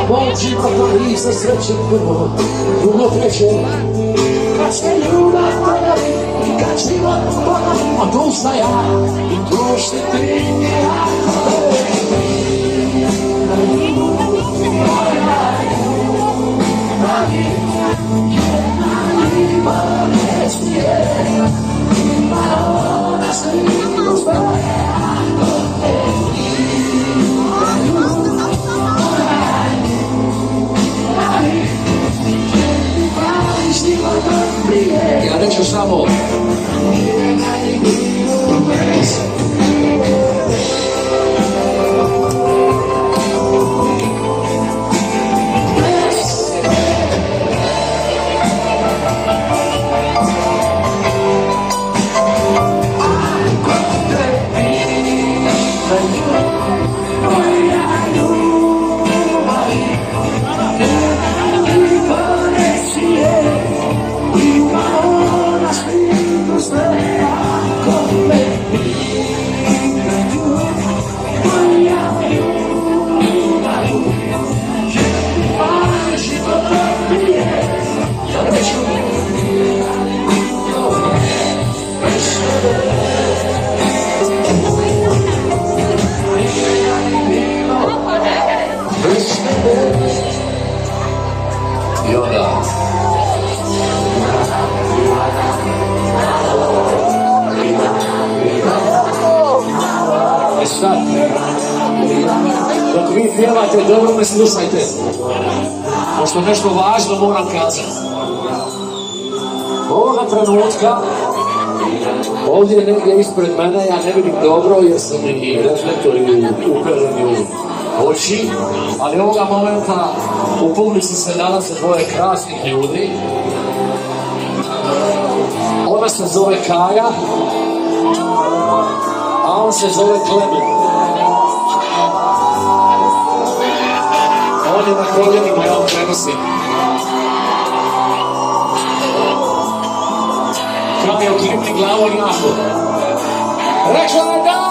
Bądź gotowi ze sreće prvo, drugo, treće. Kad se ljubav pojavi i kad život ponovi, a tu sam ja i tu si ti. Ja reću samo i onda sad dok vi pjevate, dobro me slušajte, pošto nešto važno moram kazati. Ovoga trenutka ovdje negdje ispred mene, ja ne vidim dobro jer su mi reflektori upereni u oči, ali ovoga momenta u publici se nalaze dvoje krasnih ljudi. Ona se zove Kaja, a on se zove Klemen. On je na koljenima, ja vam prenosim. Kaja, oklimni glavom jako. Rekla je da!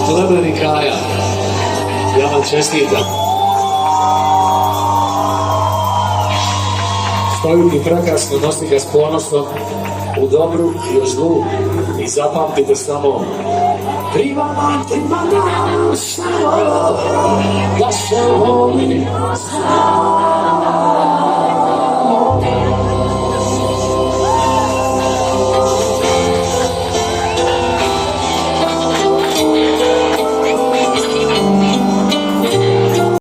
Klemen i Kaja, ja vam čestitam. Stojite prekrasno, nosite ga s ponosom u dobru i u zlu i zapamtite samo treba nam samo da se voli.